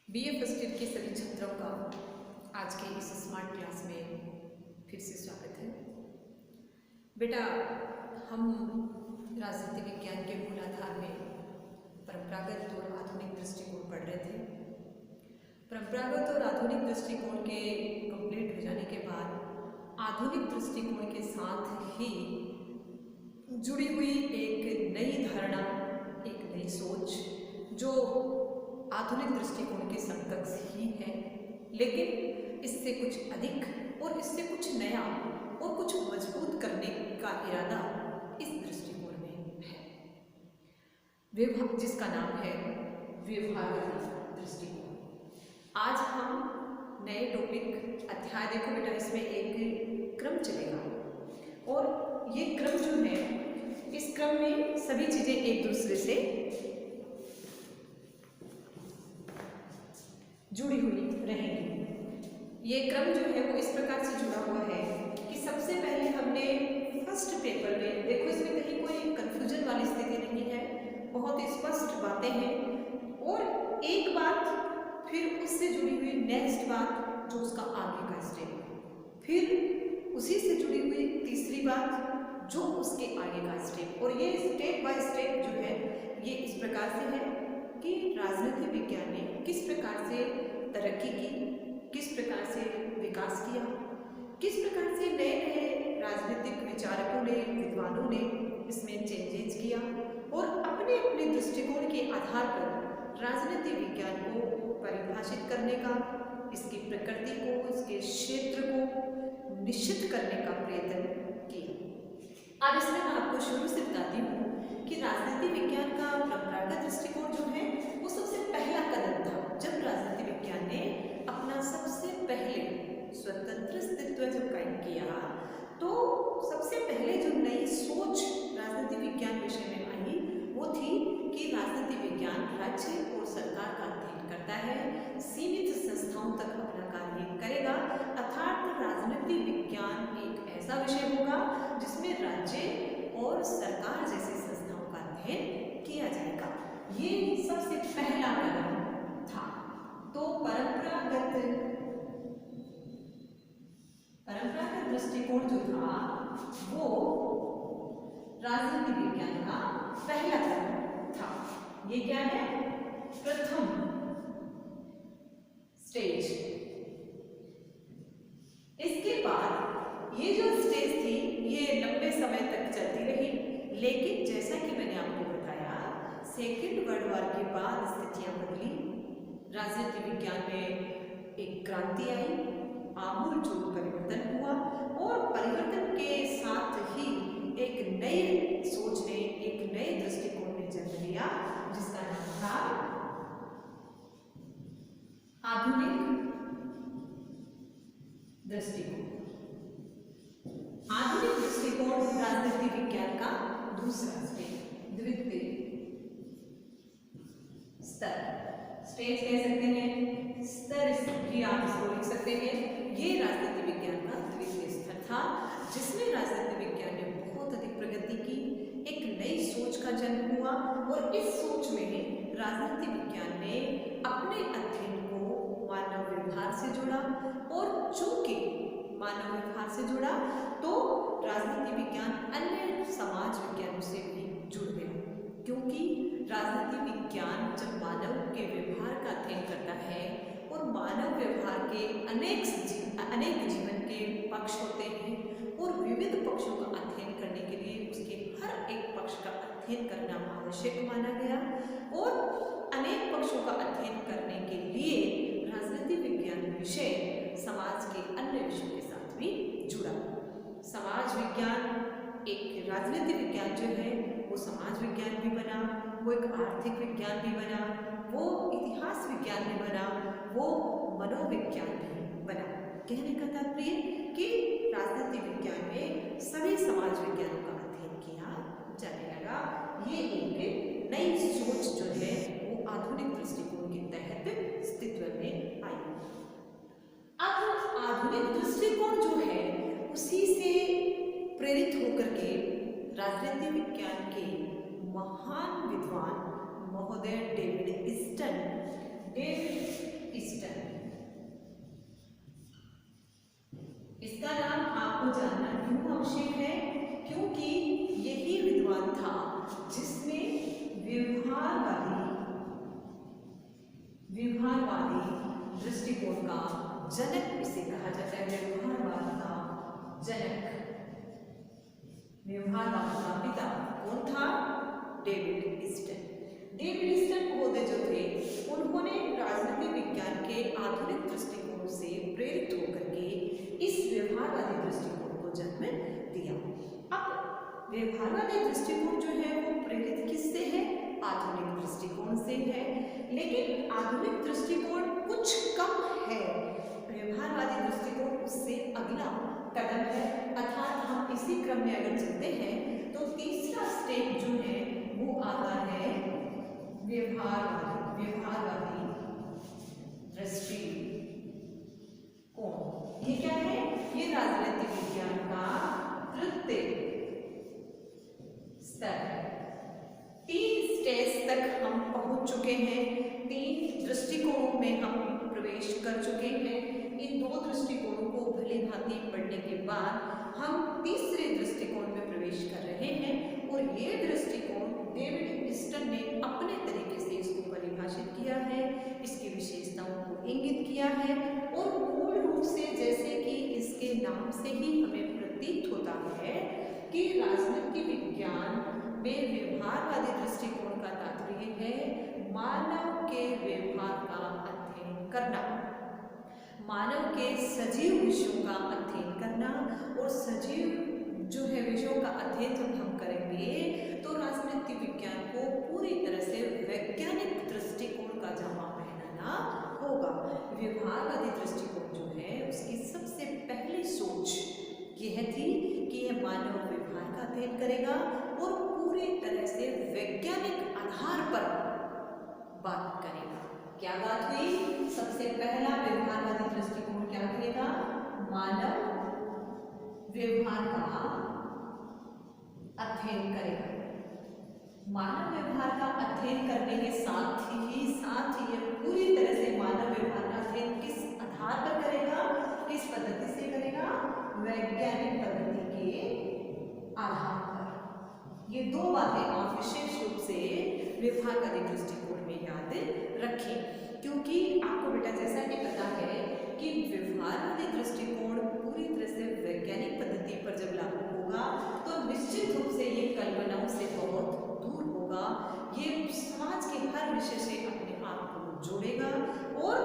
BA first year के सभी छात्रों का आज के इस स्मार्ट क्लास में फिर से स्वागत है। बेटा, हम राजनीति विज्ञान के मूलाधार में परंपरागत और आधुनिक दृष्टिकोण पढ़ रहे थे। परंपरागत और आधुनिक दृष्टिकोण के कंप्लीट हो जाने के बाद आधुनिक दृष्टिकोण के साथ ही जुड़ी हुई एक नई धारणा, एक नई सोच जो आधुनिक दृष्टिकोण के समकक्ष ही है, लेकिन इससे कुछ अधिक और इससे कुछ नया और कुछ मजबूत करने का इरादा इस दृष्टिकोण में है, जिसका नाम है व्यवहारवादी दृष्टिकोण। आज हम नए टॉपिक अध्याय, देखो बेटा, इसमें एक क्रम चलेगा और ये क्रम जो है, इस क्रम में सभी चीजें एक दूसरे से जुड़ी हुई रहेंगी। ये क्रम जो है वो इस प्रकार से जुड़ा हुआ है कि सबसे पहले हमने फर्स्ट पेपर में, देखो इसमें कहीं कोई कंफ्यूजन वाली स्थिति नहीं है, बहुत स्पष्ट बातें हैं और एक बात फिर उससे जुड़ी हुई नेक्स्ट बात जो उसका आगे का स्टेप, फिर उसी से जुड़ी हुई तीसरी बात जो उसके आगे का स्टेप, और ये स्टेप बाय स्टेप जो है ये इस प्रकार से है कि राजनीति विज्ञान ने किस प्रकार से तरक्की की, किस प्रकार से विकास किया, किस प्रकार से नए नए राजनीतिक विचारकों ने, विद्वानों ने इसमें चेंजेस किया और अपने अपने दृष्टिकोण के आधार पर राजनीति विज्ञान को परिभाषित करने का, इसकी प्रकृति को, इसके क्षेत्र को निश्चित करने का प्रयत्न किया। अब इसमें मैं आपको शुरू से बताती हूँ कि राजनीति विज्ञान का परंपरागत दृष्टिकोण जो है वो सबसे पहला कदम था जब राजनीति विज्ञान ने अपना सबसे पहले स्वतंत्र अस्तित्व जब कायम किया, तो सबसे पहले जो नई सोच राजनीति विज्ञान विषय में आई वो थी कि राजनीति विज्ञान राज्य और सरकार का अध्ययन करता है, सीमित संस्थाओं तक अपना कार्य करेगा, अर्थात राजनीति विज्ञान एक ऐसा विषय होगा जिसमें राज्य और सरकार जैसे संस्थाओं का अध्ययन किया जाएगा। ये सबसे पहला कदम था। तो परंपरागत दृष्टिकोण जो था वो राजनीति विज्ञान का पहला कदम था। ये क्या है? प्रथम स्टेज। इसके बाद ये जो स्टेज थी ये लंबे समय तक चलती रही, लेकिन जैसा कि मैंने आपको बताया, सेकेंड वर्ल्ड वॉर के बाद स्थितियां बदली, राजनीति विज्ञान में एक क्रांति आई, आमूलचूल परिवर्तन हुआ और परिवर्तन के साथ ही एक नई सोच ने, एक नए दृष्टिकोण ने जन्म लिया जिसका नाम था आधुनिक दृष्टिकोण। आधुनिक दृष्टिकोण राजनीति विज्ञान का दूसरा स्टेज, द्वितीय स्तर, स्टेज कह सकते हैं, स्तर भी आप इसको लिख सकते हैं। ये राजनीति विज्ञान का द्वितीय स्तर था जिसमें राजनीति विज्ञान ने बहुत अधिक प्रगति की, एक नई सोच का जन्म हुआ और इस सोच में राजनीति विज्ञान ने अपने अध्ययन को मानव व्यवहार से जोड़ा, और चूंकि मानव व्यवहार से जुड़ा तो राजनीति विज्ञान अन्य समाज विज्ञानों से भी जुड़ गया, क्योंकि राजनीति विज्ञान जब मानव के व्यवहार का अध्ययन करता है और मानव व्यवहार के अनेक जीवन के पक्ष होते हैं और विविध पक्षों का अध्ययन करने के लिए उसके हर एक पक्ष का अध्ययन करना आवश्यक माना गया, और अनेक पक्षों का अध्ययन करने के लिए राजनीति विज्ञान विषय समाज के अन्य विषयों के साथ भी जुड़ा। समाज विज्ञान एक राजनीति विज्ञान जो है वो समाज विज्ञान भी बना, वो एक आर्थिक विज्ञान भी बना, वो इतिहास विज्ञान भी बना, वो मनोविज्ञान भी बना। कहने का तात्पर्य कि राजनीति विज्ञान में सभी समाज विज्ञानों का अध्ययन किया जाने लगा। ये एक नई सोच जो है वो आधुनिक दृष्टिकोण के तहत अस्तित्व में आई। अब आधुनिक दृष्टिकोण जो है उसी से प्रेरित होकर के राजनीति विज्ञान के महान विद्वान महोदय डेविड व्यवहारवादी दृष्टिकोण का जनक इसे कहा जाता है, व्यवहारवाद का जनक, व्यवहारवाद का पिता कौन था? David Easton. डेविड ईस्टन महोदय जो थे उन्होंने राजनीतिक विज्ञान के आधुनिक दृष्टिकोण से प्रेरित होकर के इस व्यवहारवादी दृष्टिकोण को जन्म दिया। अब व्यवहारवादी दृष्टिकोण जो है वो प्रेरित किससे है? आधुनिक दृष्टिकोण से है, लेकिन आधुनिक दृष्टिकोण कुछ कम है, व्यवहारवादी दृष्टिकोण उससे अगला कदम है। अर्थात हम इसी क्रम में अगर चलते हैं तो तीसरा स्टेप जो है वो आता है व्यवहारवादी दृष्टिकोण। ये क्या है? ये राजनीतिक विज्ञान का तृतीय स्तर है। 3 स्टेज तक हम पहुंच चुके हैं, 3 दृष्टिकोणों में हम प्रवेश कर चुके हैं। इन 2 दृष्टिकोणों को भली भांति पढ़ने के बाद हम तीसरे दृष्टिकोण में प्रवेश कर रहे हैं और ये दृष्टिकोण डेविड ईस्टन ने अपने तरीके से इसको परिभाषित किया है, इसकी विशेषताओं को इंगित किया है और मूल रूप से जैसे कि इसके नाम से ही हमें प्रतीत होता है कि राजनीति विज्ञान में व्यवहारवादी दृष्टिकोण का तात्पर्य है मानव के व्यवहार का अध्ययन करना, मानव के सजीव विषयों का अध्ययन करना। और सजीव जो है विषयों का अध्ययन जब हम करेंगे तो राजनीति विज्ञान को पूरी तरह से वैज्ञानिक दृष्टिकोण का जामा पहनाना होगा। व्यवहारवादी दृष्टिकोण जो है उसकी सबसे पहली सोच यह थी कि यह मानव व्यवहार का अध्ययन करेगा और पूरी तरह से वैज्ञानिक आधार पर बात करेगा। क्या बात हुई? सबसे पहला व्यवहारवादी दृष्टिकोण क्या करेगा? मानव व्यवहार का अध्ययन करेगा। मानव व्यवहार का अध्ययन करने के साथ ही यह पूरी तरह से मानव व्यवहार का अध्ययन किस आधार पर करेगा? किस पद्धति से करेगा? वैज्ञानिक पद्धति के आधार पर। ये 2 बातें आप विशेष रूप से व्यवहारवादी दृष्टिकोण में याद रखें, क्योंकि आपको बेटा जैसा कि पता है कि व्यवहारवादी दृष्टिकोण पूरी तरह से वैज्ञानिक पद्धति पर जब लागू होगा तो निश्चित रूप से ये कल्पनाओं से बहुत दूर होगा। ये समाज के हर विषय से अपने आप को जोड़ेगा और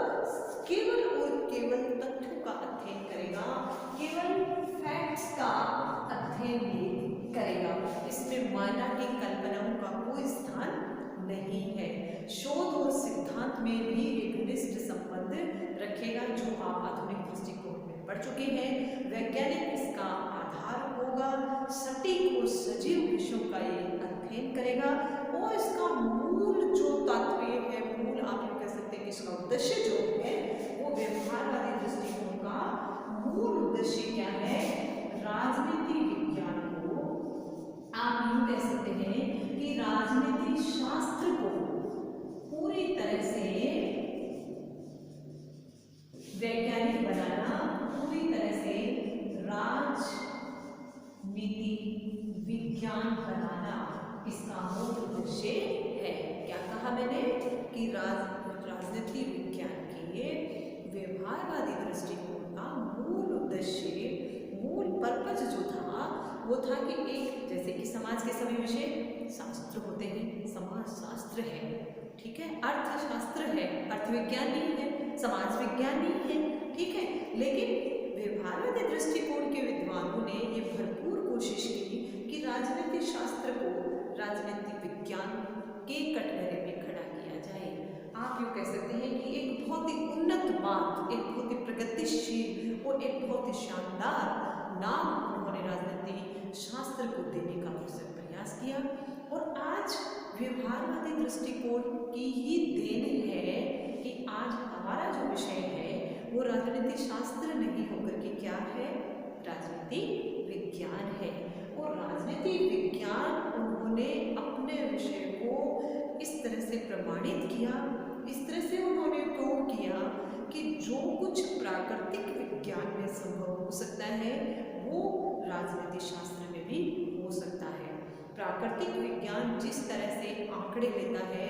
केवल तथ्यों का अध्ययन करेगा, केवल फैक्ट्स का अध्ययन भी करेगा। इसमें मानव की कल्पनाओं का कोई स्थान नहीं है। शोध और सिद्धांत में भी एक घनिष्ठ संबंध रखेगा, जो आप आधुनिक दृष्टिकोण में पढ़ चुके हैं। वैज्ञानिक इसका आधार होगा, सटीक और सजीव विषयों का ये अध्ययन करेगा और इसका मूल जो तात्पर्य है, मूल आप कह सकते हैं कि इसका उद्देश्य जो है वो व्यवहारवादी दृष्टिकोण का मूल उद्देश्य क्या है? राजनीति विज्ञान को आप यूं कह सकते हैं कि राजनीति शास्त्र को पूरी तरह से वैज्ञानिक बनाना, पूरी तरह से राजनीति विज्ञान बनाना इसका मूल उद्देश्य है। क्या कहा मैंने कि राजनीति विज्ञान के व्यवहारवादी दृष्टिकोण का मूल उद्देश्य, मूल पर्पज जो था वो था कि एक जैसे कि समाज के सभी विषय शास्त्र होते हैं, समाज शास्त्र है, ठीक है, अर्थशास्त्र है, अर्थविज्ञान नहीं है, समाज विज्ञान नहीं है, ठीक है। लेकिन व्यवहारवादी दृष्टिकोण के विद्वानों ने ये भरपूर कोशिश की कि राजनीति शास्त्र को राजनीति विज्ञान के कटघरे में खड़ा किया जाए। आप यूँ कह सकते हैं कि एक बहुत ही उन्नत बात, एक बहुत ही प्रगतिशील और एक बहुत ही शानदार नाम उन्होंने राजनीति शास्त्र को देने का भरसक प्रयास किया। और आज व्यवहारवादी दृष्टिकोण की ही देन है कि आज हमारा जो विषय है वो राजनीति शास्त्र नहीं होकर के क्या है? राजनीति विज्ञान है। और राजनीति विज्ञान उन्होंने अपने विषय को इस तरह से प्रमाणित किया, इस तरह से उन्होंने प्रूव किया कि जो कुछ प्राकृतिक विज्ञान में संभव हो सकता है वो राजनीति शास्त्र में भी हो सकता है। प्राकृतिक विज्ञान जिस तरह से आंकड़े लेता है,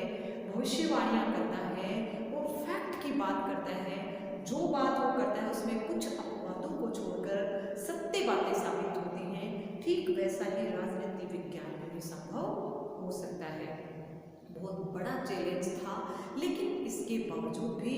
भविष्यवाणियाँ करता है, वो फैक्ट की बात करता है, जो बात वो करता है उसमें कुछ अपवादों को छोड़कर सत्य बातें साबित होती हैं, ठीक वैसा ही राजनीति विज्ञान में भी संभव हो सकता है। बहुत बड़ा चैलेंज था, लेकिन इसके बावजूद भी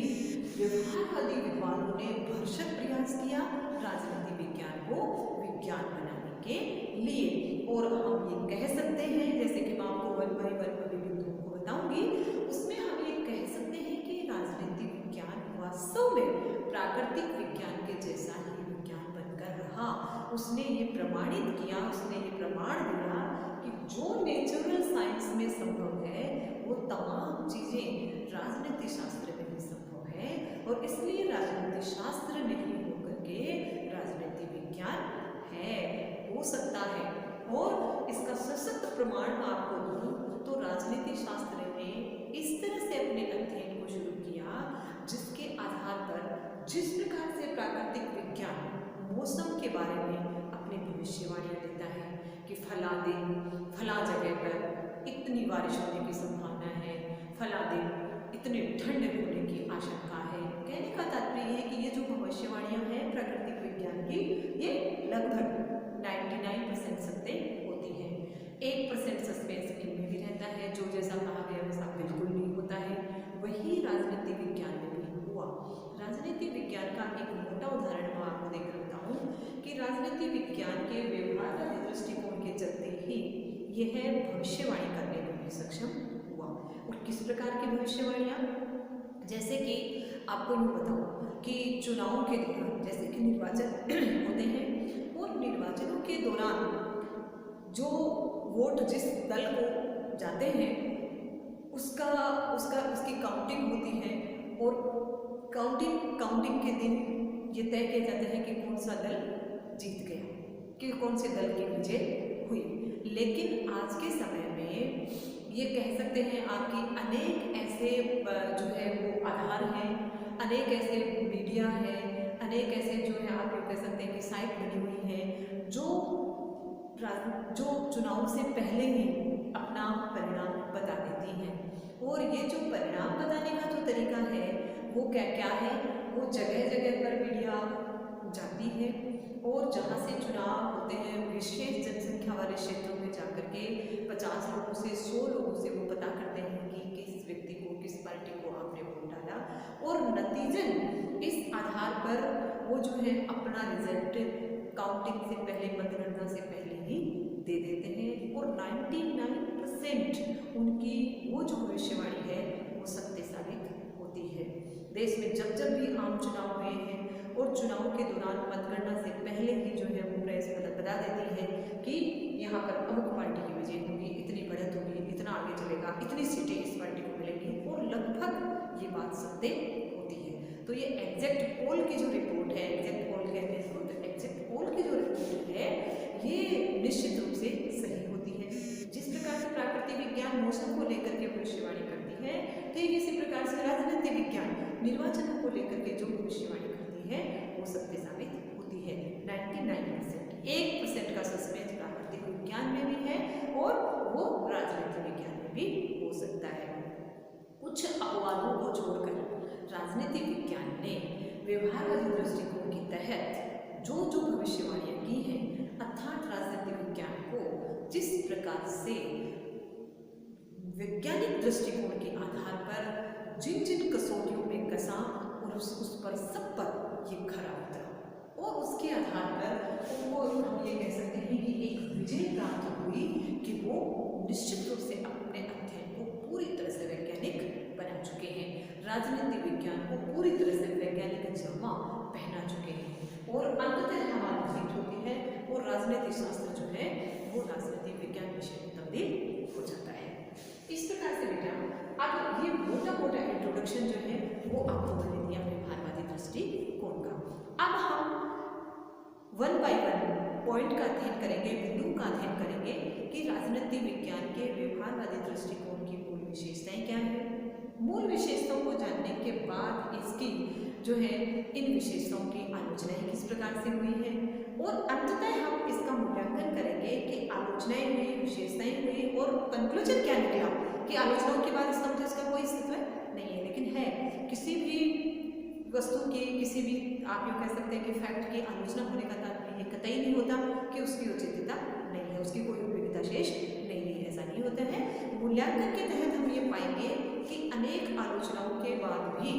व्यवहारवादी विद्वानों ने भरसक प्रयास किया राजनीति विज्ञान को विज्ञान बनाने के लिए। और हम ये कह सकते हैं, जैसे कि मैं आपको वन बाय वन अभी बिंदुओं को बताऊंगी, उसमें हम ये कह सकते हैं कि राजनीति विज्ञान वास्तव में प्राकृतिक विज्ञान के जैसा ही विज्ञान बनकर रहा। उसने ये प्रमाणित किया, उसने ये प्रमाण दिया कि जो नेचुरल साइंस में संभव है वो तमाम चीज़ें राजनीति शास्त्र में भी संभव है, और इसलिए राजनीति शास्त्र नहीं होकर के राजनीति विज्ञान है, हो सकता है। और इसका सशक्त प्रमाण मैं आपको दूं तो राजनीति शास्त्र ने इस तरह से अपने अध्ययन को शुरू किया जिसके आधार पर जिस प्रकार से प्राकृतिक विज्ञान मौसम के बारे में अपनी भविष्यवाणियाँ देता है कि फला दिन फला जगह पर इतनी बारिश होने की संभावना है, फला दिन इतने ठंड होने की आशंका है। कहने का तात्पर्य है कि ये जो भविष्यवाणियाँ हैं प्राकृतिक विज्ञान की, ये लगभग 99% सत्य होती है। 1% सस्पेंस इनमें भी रहता है, जो जैसा कहा गया वैसा बिल्कुल नहीं होता है। वही राजनीति विज्ञान में भी हुआ। राजनीति विज्ञान का एक मोटा उदाहरण मैं आपको देकर बताऊं कि राजनीति विज्ञान के व्यवहारवादी दृष्टिकोण के चलते ही यह भविष्यवाणी करने में भी सक्षम हुआ। और किस प्रकार की भविष्यवाणियाँ? जैसे कि आपको यूँ बताऊँ कि चुनाव के दौरान जैसे कि निर्वाचन होते हैं, और निर्वाचनों के दौरान जो वोट जिस दल को जाते हैं उसकी काउंटिंग होती है, और काउंटिंग के दिन ये तय किया जाता है कि कौन सा दल जीत गया, कि कौन से दल की विजय हुई। लेकिन आज के समय में ये कह सकते हैं आपकी अनेक ऐसे जो है वो आधार हैं, अनेक ऐसे मीडिया है, अनेक ऐसे जो है आप कह सकते हैं कि साइट बनी हुई है जो चुनाव से पहले ही अपना परिणाम बता देती हैं। और ये जो परिणाम बताने का जो तरीका है वो क्या है, वो जगह जगह पर मीडिया जाती है, और जहाँ से चुनाव होते हैं विशेष जनसंख्या वाले क्षेत्रों में जाकर के 50 लोगों से 100 लोगों से वो पता करते हैं कि किस व्यक्ति को, किस पार्टी को आपने वोट डाला, और नतीजन इस आधार पर वो जो है अपना रिजल्ट काउंटिंग से पहले, मतगणना से पहले ही दे देते हैं। और 99% उनकी वो जो भविष्यवाणी है वो सत्य साबित होती है। देश में जब जब भी आम चुनाव हुए हैं और चुनाव के दौरान मतगणना से पहले ही जो है वो प्रेस बता देती है कि यहाँ पर अमुक पार्टी की विजय होगी, इतनी बढ़त होगी, इतना आगे चलेगा, इतनी सीटें इस पार्टी को मिलेंगी, और लगभग ये बात सत्य होती है। तो ये एग्जैक्ट पोल की जो रिपोर्ट है, एग्जैक्ट पोल कहते हैं इसको, तो एग्जैक्ट पोल की जो रिपोर्ट है ये निश्चित रूप से सही होती है। जिस प्रकार से प्राकृतिक विज्ञान मौसम को लेकर के भविष्यवाणी करती है, ठीक इसी प्रकार से राजनीति विज्ञान निर्वाचनों को लेकर के जो भविष्यवाणी करती है वो सत्य साबित होती है। 99%, 1% का सस्पेंस प्राकृतिक विज्ञान में भी है और वो राजनीति विज्ञान में भी हो सकता है। कुछ अपवादों को छोड़कर राजनीति विज्ञान ने व्यवहारवादी दृष्टिकोण के तहत जो जो भविष्यवाणियाँ की हैं, अर्थात राजनीति विज्ञान को जिस प्रकार से वैज्ञानिक दृष्टिकोण के आधार पर जिन जिन कसौटियों में कसा और उस पर सब पर ये खरा उतरा, और उसके आधार पर उनको हम ये कह सकते हैं कि एक विजय प्राप्त हुई कि वो निश्चित रूप से अपने अध्ययन को पूरी तरह से वैज्ञानिक बना चुके हैं, राजनीति विज्ञान को पूरी तरह से वैज्ञानिक जामा पहना चुके हैं, और अंततः हमारी जीत होती है और राजनीति शास्त्र जो है वो राजनीति विज्ञान विषय में तब्दील हो जाता है। इस प्रकार से बेटा अब ये मोटा मोटा इंट्रोडक्शन जो है वो आपको मैंने दिया व्यवहारवादी दृष्टिकोण का। अब हम 1 by 1 पॉइंट का अध्ययन करेंगे, बिंदु का अध्ययन करेंगे कि राजनीति विज्ञान के व्यवहारवादी दृष्टिकोण की मूल विशेषताएं क्या हैं। मूल विशेषताओं को जानने के बाद इसकी जो है इन विशेषताओं की आलोचनाएं किस प्रकार से हुई है, और अंततः हम इसका मूल्यांकन करेंगे कि आलोचनाएं हुई, विशेषताएं हुई, और कंक्लूजन क्या निकला कि आलोचनाओं के बाद इसका मतलब इसका कोई अस्तित्व नहीं है, लेकिन है कि वस्तु की किसी भी आप यूँ कह सकते हैं कि फैक्ट की आलोचना होने का तात्पर्य ये कतई नहीं होता कि उसकी औचित्यता नहीं है, उसकी कोई उपयोगिता शेष नहीं है। ऐसा नहीं होता है। मूल्यांकन के तहत हम ये पाएंगे कि अनेक आलोचनाओं के बाद भी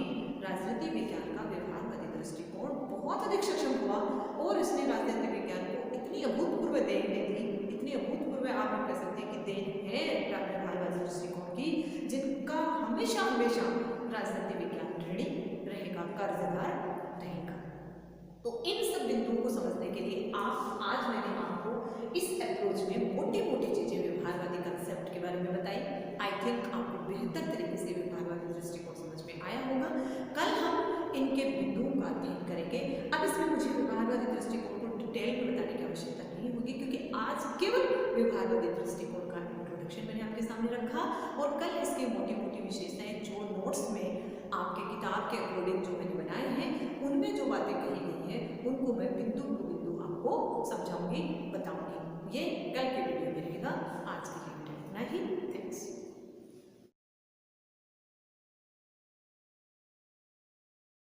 राजनीति विज्ञान का व्यवहारवादी दृष्टिकोण बहुत अधिक सक्षम हुआ और इसने राजनीति विज्ञान को इतनी अभूतपूर्व देन दी, इतनी अभूतपूर्व आप कह सकते हैं कि देन है व्यवहारवादी दृष्टिकोण की, जिनका हमेशा हमेशा राजनीति विज्ञान ऋणी रहेगा, कर्जदार रहेगा। तो इन सब बिंदुओं को समझने के लिए आज मैंने आपको इस अप्रोच में मोटी मोटी चीजें व्यवहारवादी कंसेप्ट के बारे में बताई। आई थिंक आपको बेहतर तरीके से व्यवहारवादी दृष्टिकोण समझ में आया होगा। कल हम इनके बिंदुओं का अध्ययन करेंगे। अब इसमें मुझे व्यवहारवादी दृष्टिकोण को डिटेल में बताने की आवश्यकता नहीं होगी, क्योंकि आज केवल व्यवहारवादी दृष्टिकोण का इंट्रोडक्शन मैंने आपके सामने रखा और कल इसकी मोटी मोटी विशेषताएं जो नोट्स में आपके किताब के अकॉर्डिंग जो मैंने बनाए हैं उनमें जो बातें कही गई हैं उनको मैं बिंदु टू बिंदु आपको समझाऊंगी, बताऊंगी।